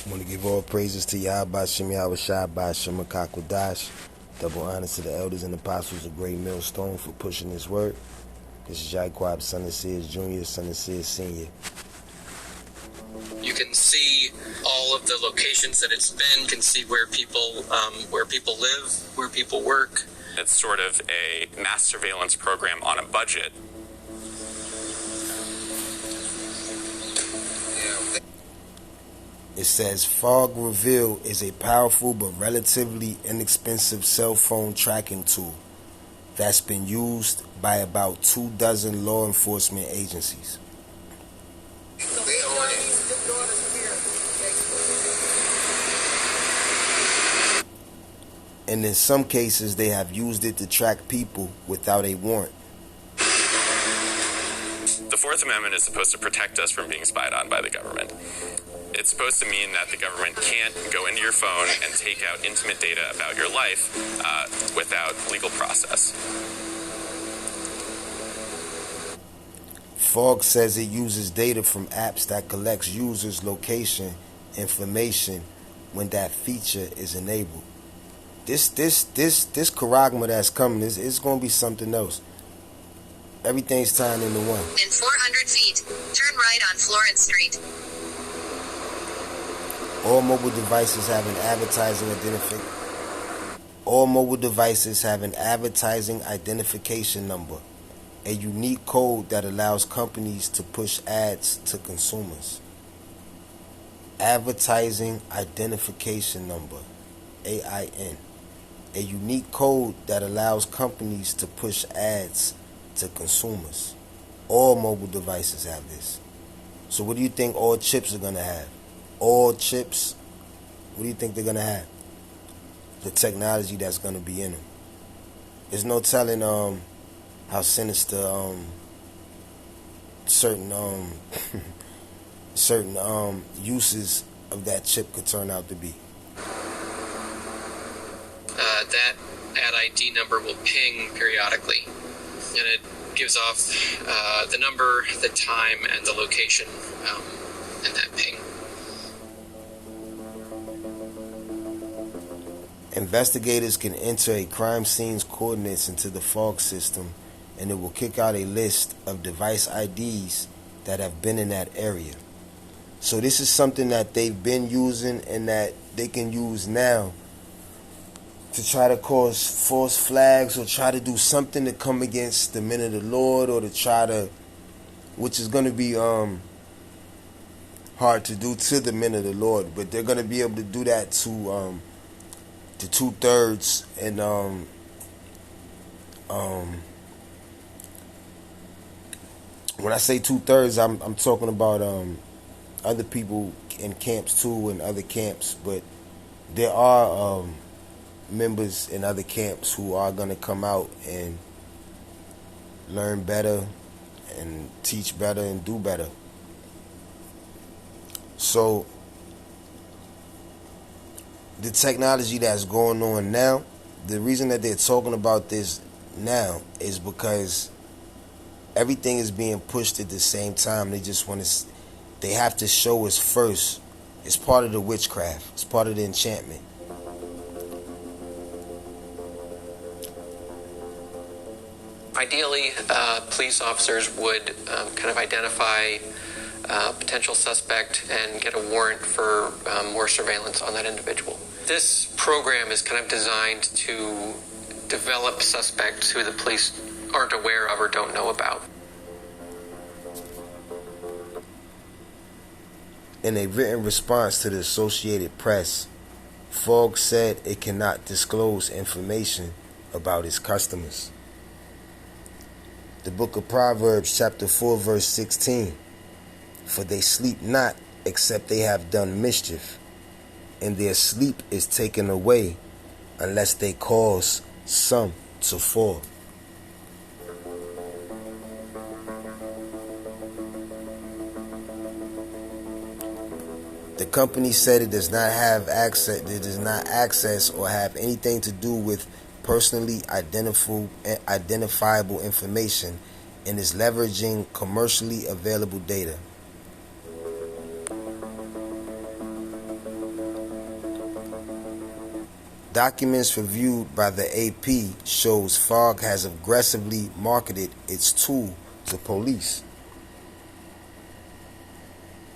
I want to give all praises to Yahweh Shem Yahweh Shai Ba'Shem Akakwadash. Double honors to the elders and apostles of Great Millstone for pushing this word. This is Jaquab, son of Sears Jr., son of Sears Sr. You can see all of the locations that it's been. You can see where people live, where people work. It's sort of a mass surveillance program on a budget. It says, Fog Reveal is a powerful but relatively inexpensive cell phone tracking tool that's been used by about 24 law enforcement agencies. And in some cases, they have used it to track people without a warrant. The Fourth Amendment is supposed to protect us from being spied on by the government. It's supposed to mean that the government can't go into your phone and take out intimate data about your life without legal process. Fog says it uses data from apps that collects users' location information when that feature is enabled. This charagma that's coming is going to be something else. Everything's tying into one. In 400 feet, turn right on Florence Street. All mobile devices have an advertising identification number, a unique code that allows companies to push ads to consumers. Advertising identification number, AIN, a unique code that allows companies to push ads to consumers. All mobile devices have this. So what do you think all chips are going to have? All chips, what do you think they're going to have? The technology that's going to be in them. There's no telling how sinister certain uses of that chip could turn out to be. That ad ID number will ping periodically, and it gives off the number, the time, and the location in that ping. Investigators can enter a crime scene's coordinates into the Fog system, and it will kick out a list of device IDs that have been in that area. So this is something that they've been using and that they can use now to try to cause false flags or try to do something to come against the men of the Lord, or to try to, which is going to be hard to do to the men of the Lord, but they're going to be able to do that to 2/3 and when I say 2/3, I'm talking about other people in camps too, and other camps, but there are members in other camps who are going to come out and learn better and teach better and do better. So the technology that's going on now, the reason that they're talking about this now is because everything is being pushed at the same time. They just want to, they have to show us first. It's part of the witchcraft. It's part of the enchantment. Ideally, police officers would kind of identify a potential suspect and get a warrant for more surveillance on that individual. This program is kind of designed to develop suspects who the police aren't aware of or don't know about. In a written response to the Associated Press, Fogg said it cannot disclose information about its customers. The book of Proverbs chapter 4 verse 16, for they sleep not except they have done mischief, and their sleep is taken away unless they cause some to fall. The company said it does not access or have anything to do with personally identifiable information, and is leveraging commercially available data. Documents reviewed by the AP shows Fog has aggressively marketed its tool to police.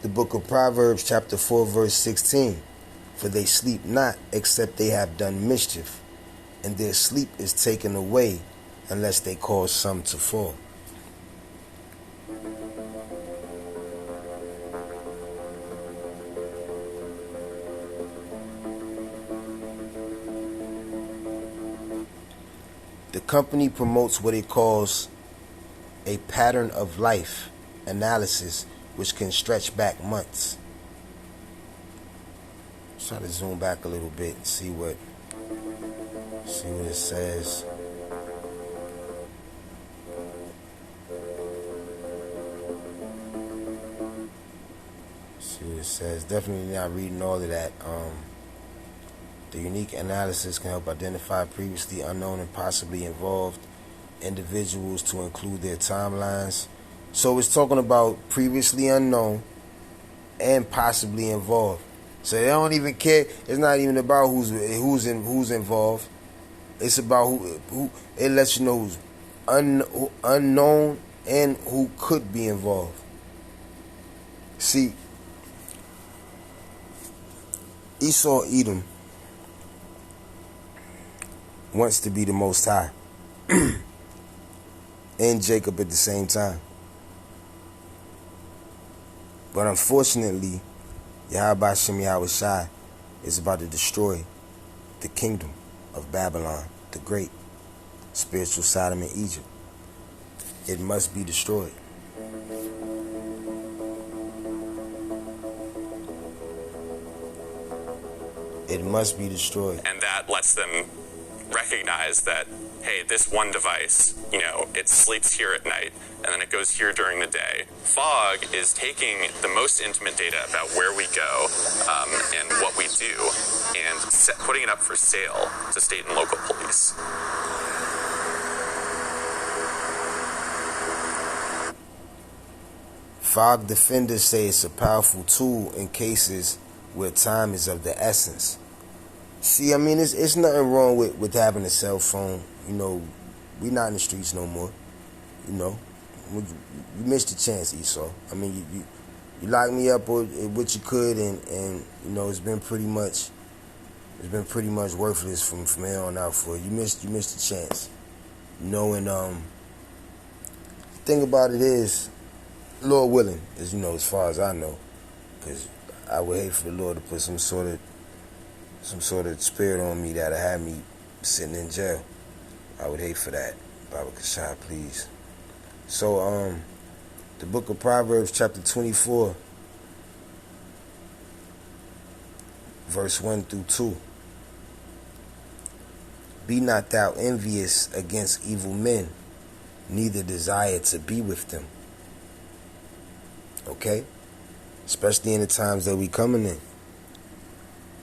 The book of Proverbs chapter 4 verse 16. For they sleep not except they have done mischief, and their sleep is taken away unless they cause some to fall. The company promotes what it calls a pattern of life analysis, which can stretch back months. Try to zoom back a little bit and see what it says. See what it says. Definitely not reading all of that. The unique analysis can help identify previously unknown and possibly involved individuals to include their timelines. So it's talking about previously unknown and possibly involved. So they don't even care. It's not even about who's involved. It's about who. It lets you know who's unknown and who could be involved. See, Esau Edom wants to be the Most High and Jacob at the same time. But unfortunately, Yahweh Shem Yahushai is about to destroy the kingdom of Babylon, the great spiritual Sodom and Egypt. It must be destroyed. It must be destroyed. And that lets them recognize that, hey, this one device, it sleeps here at night, and then it goes here during the day. Fog is taking the most intimate data about where we go and what we do, and putting it up for sale to state and local police. Fog defenders say it's a powerful tool in cases where time is of the essence. See, I mean, it's nothing wrong with having a cell phone. We not in the streets no more. You missed your chance, Esau. I mean, you locked me up with what you could, and it's been pretty much worthless from here on out for you. You missed your chance. And the thing about it is, Lord willing, as far as I know, because I would hate for the Lord to put some sort of spirit on me that'll have me sitting in jail. I would hate for that. Baba Kashai, please. So, the book of Proverbs, chapter 24, verse 1 through 2. Be not thou envious against evil men, neither desire to be with them. Okay? Especially in the times that we coming in.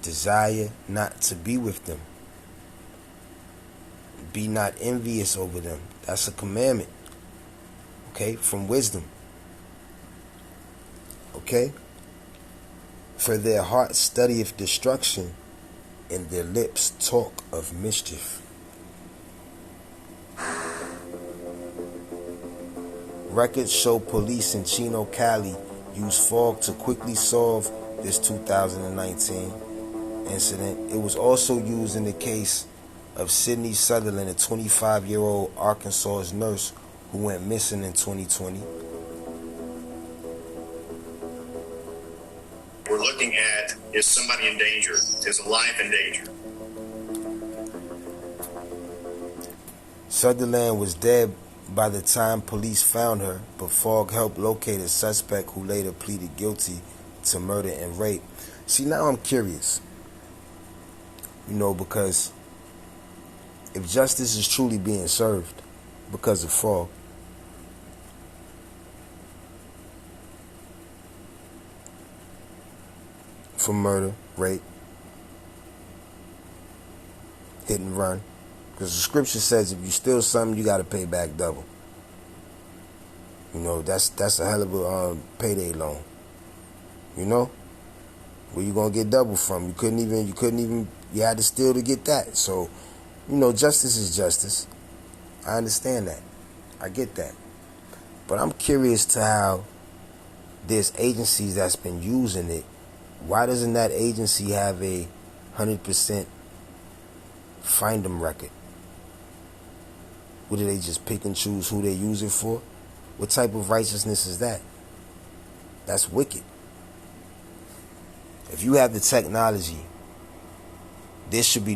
Desire not to be with them. Be not envious over them. That's a commandment. Okay? From wisdom. Okay? For their heart studieth destruction, and their lips talk of mischief. Records show police in Chino, Cali use fog to quickly solve this 2019 incident. It was also used in the case of Sydney Sutherland, a 25-year-old Arkansas nurse who went missing in 2020. We're looking at, is somebody in danger? Is a life in danger? Sutherland was dead by the time police found her, but Fogg helped locate a suspect who later pleaded guilty to murder and rape. See, now I'm curious. Because if justice is truly being served because of Fogg, for murder, rape, hit and run, because the scripture says if you steal something, you got to pay back double. That's a hell of a payday loan. Where you gonna get double from? You couldn't even. You had to steal to get that. So, justice is justice. I understand that. I get that. But I'm curious to how there's agencies that's been using it. Why doesn't that agency have a 100% find them record? What do they just pick and choose who they use it for? What type of righteousness is that? That's wicked. If you have the technology, there should be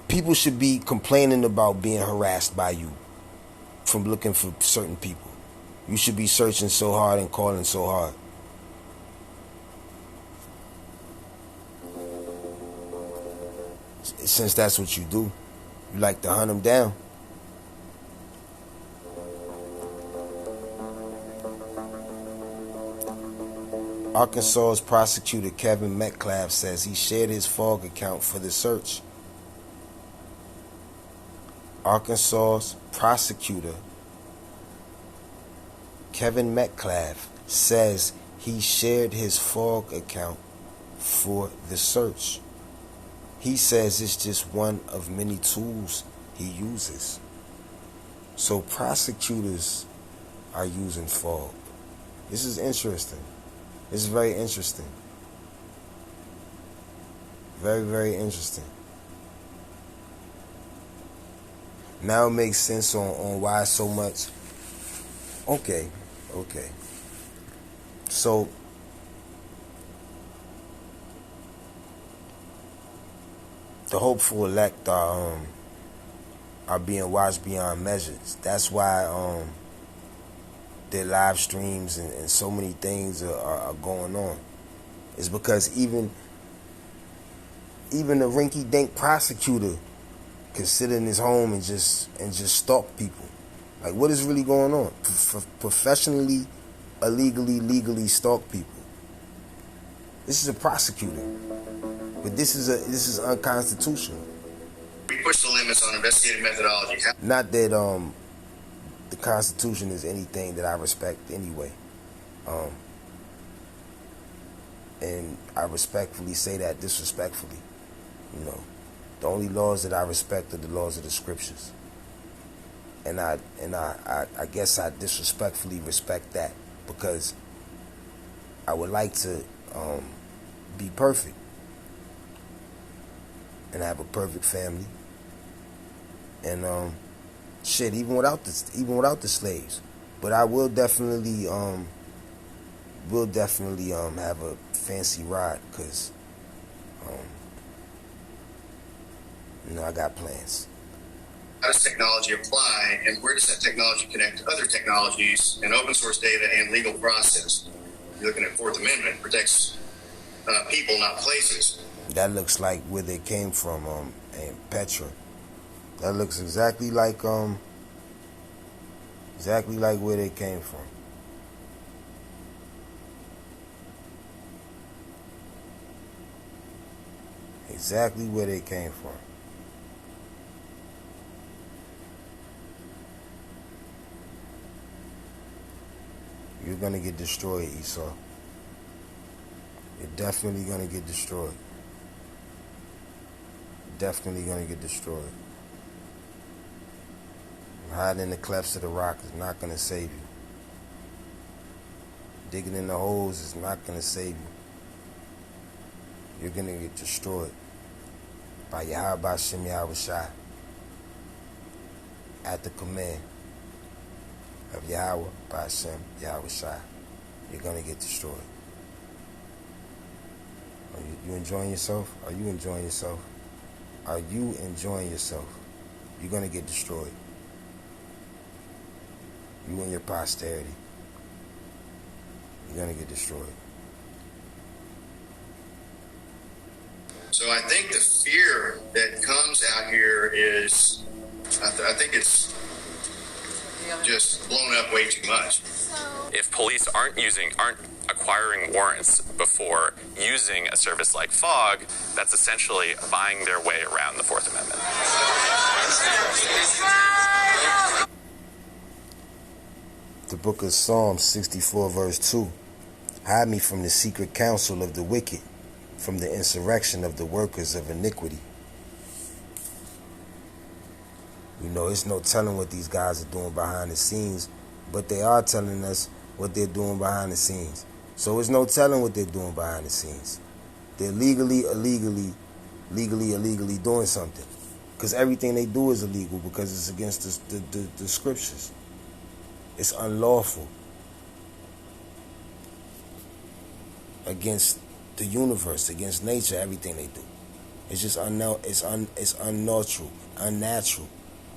people should be complaining about being harassed by you from looking for certain people. You should be searching so hard and calling so hard. Since that's what you do, you like to hunt them down. Arkansas's prosecutor Kevin Metcalf says he shared his FOG account for the search. Arkansas's prosecutor Kevin Metcalf says he shared his FOG account for the search. He says it's just one of many tools he uses. So prosecutors are using FOG. This is interesting. This is very interesting. Very, very interesting. Now it makes sense on why so much. Okay. So the hopeful elect are being watched beyond measures. That's why their live streams and so many things are going on. It's because even a rinky-dink prosecutor can sit in his home and just stalk people. Like, what is really going on? Professionally, illegally, legally stalk people. This is a prosecutor, but this is unconstitutional. We push the limits on investigative methodology. Not that the Constitution is anything that I respect anyway, and I respectfully say that disrespectfully. The only laws that I respect are the laws of the scriptures. And I guess I disrespectfully respect that because I would like to be perfect and have a perfect family. And even without the slaves. But I will definitely have a fancy ride because I got plans. How does technology apply, and where does that technology connect to other technologies and open source data and legal process? You're looking at Fourth Amendment, protects people, not places. That looks like where they came from, and Petra. That looks exactly like where they came from. Exactly where they came from. You're going to get destroyed, Esau. You're definitely going to get destroyed. Definitely going to get destroyed. Hiding in the clefts of the rock is not going to save you. Digging in the holes is not going to save you. You're going to get destroyed by Yahweh Shem Yahweh Shai at the command of Yahweh Hashem Yahweh Shai. You're going to get destroyed. Are you enjoying yourself? Are you enjoying yourself? Are you enjoying yourself? You're going to get destroyed. You and your posterity. You're going to get destroyed. So I think the fear that comes out here is, I think it's just blown up way too much. If police aren't acquiring warrants before using a service like FOG, that's essentially buying their way around the Fourth Amendment. The book of Psalms 64 verse 2. Hide me from the secret counsel of the wicked, from the insurrection of the workers of iniquity. You know, it's no telling what these guys are doing behind the scenes, but they are telling us what they're doing behind the scenes. So it's no telling what they're doing behind the scenes. They're illegally doing something. Because everything they do is illegal because it's against the scriptures. It's unlawful. Against the universe, against nature, everything they do. It's just it's unnatural,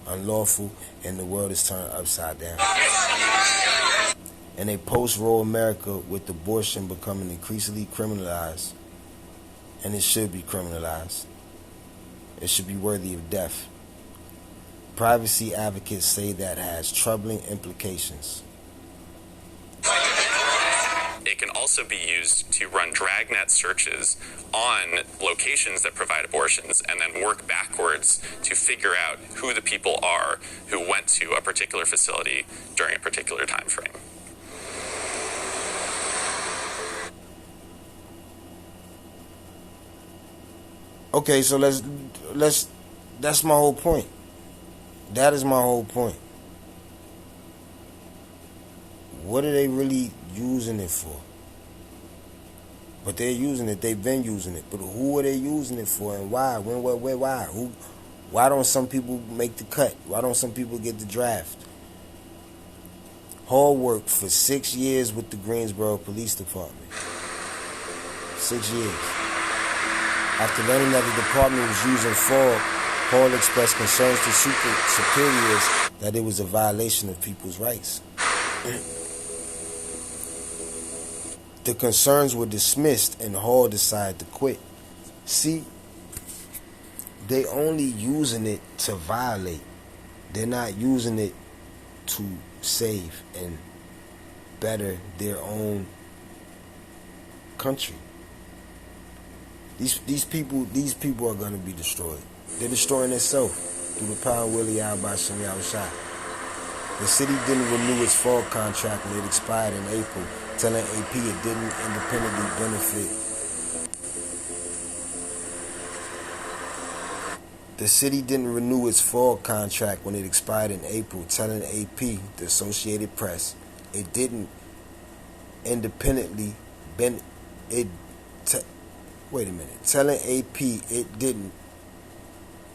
unlawful, and the world is turned upside down. In a post-Roe America with abortion becoming increasingly criminalized, and it should be criminalized, it should be worthy of death. Privacy advocates say that has troubling implications. It can also be used to run dragnet searches on locations that provide abortions and then work backwards to figure out who the people are who went to a particular facility during a particular time frame. Okay, so that's my whole point. That is my whole point. What are they really using it for? But they're using it. They've been using it. But who are they using it for, and why? When? Where? Why? Who? Why don't some people make the cut? Why don't some people get the draft? Hall worked for 6 years with the Greensboro Police Department. 6 years. After learning that the department was using fog, Hall expressed concerns to superiors that it was a violation of people's rights. The concerns were dismissed and Hall decided to quit. See, they only using it to violate. They're not using it to save and better their own country. These people are going to be destroyed. They're destroying themselves through the power of Willie Al Basham Yahushua. The city didn't renew its fall contract when it expired in April, telling AP it didn't independently benefit. The city didn't renew its fall contract when it expired in April, telling AP, the Associated Press, it didn't independently telling AP it didn't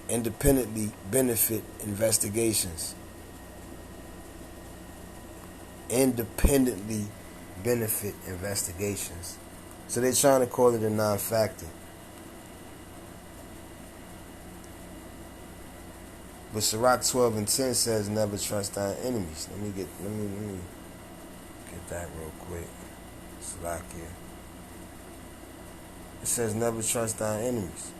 independently benefit investigations. Independently benefit investigations. So they're trying to call it a non-factor. But Sirach 12:10 says, never trust thy enemies. Let me get that real quick. Sirach here. It says, never trust thy enemies.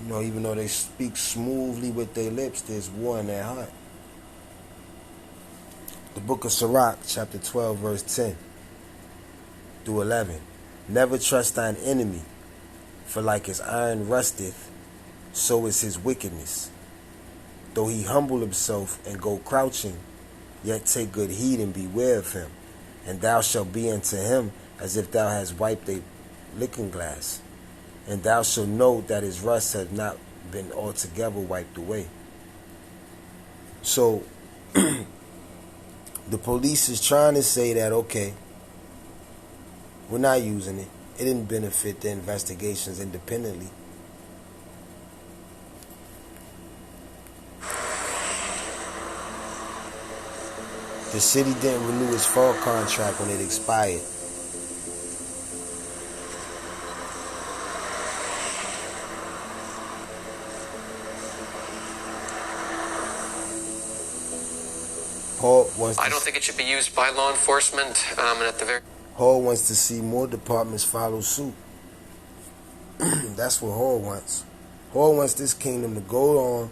You know, even though they speak smoothly with their lips, there's war in their heart. The book of Sirach, chapter 12, verse 10 through 11. Never trust thine enemy, for like as iron rusteth, so is his wickedness. Though he humble himself and go crouching, yet take good heed and beware of him. And thou shalt be unto him as if thou hast wiped a looking glass. And thou shalt know that his rust hath not been altogether wiped away. So, the police is trying to say that, okay, we're not using it. It didn't benefit the investigations independently. The city didn't renew its fall contract when it expired. I don't think it should be used by law enforcement, and at the very... Hall wants to see more departments follow suit. That's what Hall wants. Hall wants this kingdom to go on.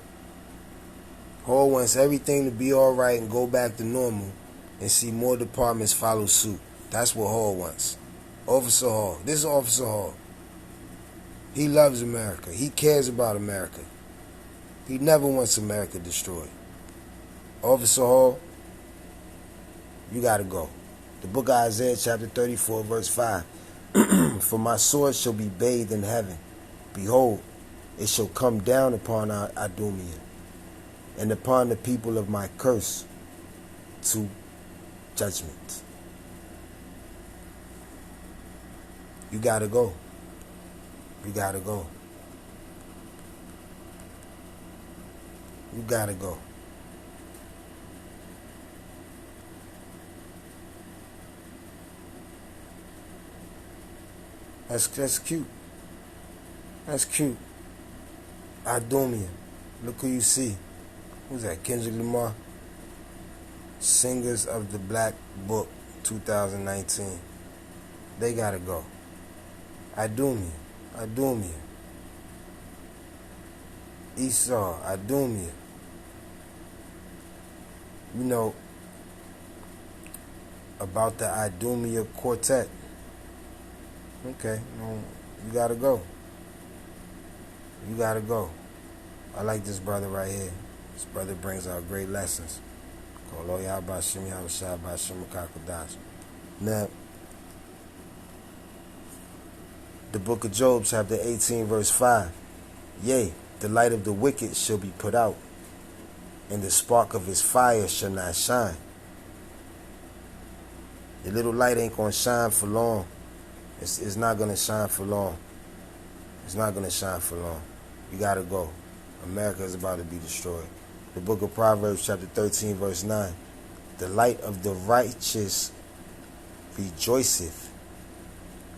Hall wants everything to be all right and go back to normal and see more departments follow suit. That's what Hall wants. Officer Hall. This is Officer Hall. He loves America. He cares about America. He never wants America destroyed. Officer Hall, you gotta go. The book of Isaiah chapter 34 verse 5. For my sword shall be bathed in heaven. Behold, it shall come down upon Idumea, and upon the people of my curse to judgment. You gotta go. You gotta go. You gotta go. That's cute. That's cute. Idumea. Look who you see. Who's that? Kendrick Lamar. Singers of the Black Book 2019. They gotta go. Idumea. Idumea. Esau. Idumea. You know about the Idumea Quartet. Okay, you gotta go. You gotta go. I like this brother right here. This brother brings out great lessons. Now, the book of Job, chapter 18, verse 5. Yea, the light of the wicked shall be put out, and the spark of his fire shall not shine. The little light ain't gonna shine for long. It's not going to shine for long. It's not going to shine for long. You got to go. America is about to be destroyed. The book of Proverbs chapter 13 verse 9. The light of the righteous rejoiceth,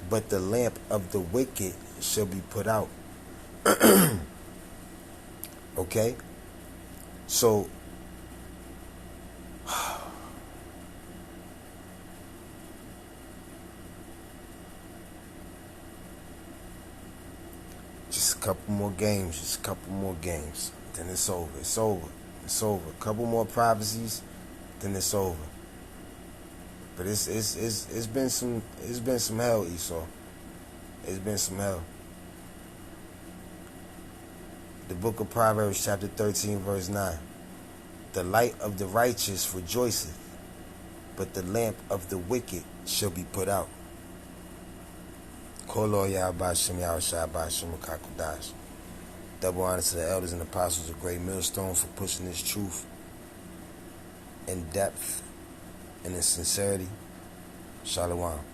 but the lamp of the wicked shall be put out. Okay? So, just a couple more games, then it's over. It's over. A couple more prophecies, then it's over. But it's been some hell, Esau. It's been some hell. The book of Proverbs chapter 13 verse 9. The light of the righteous rejoiceth, but the lamp of the wicked shall be put out. Double honor to the elders and apostles of Great Millstone for pushing this truth in depth and in sincerity. Shalom.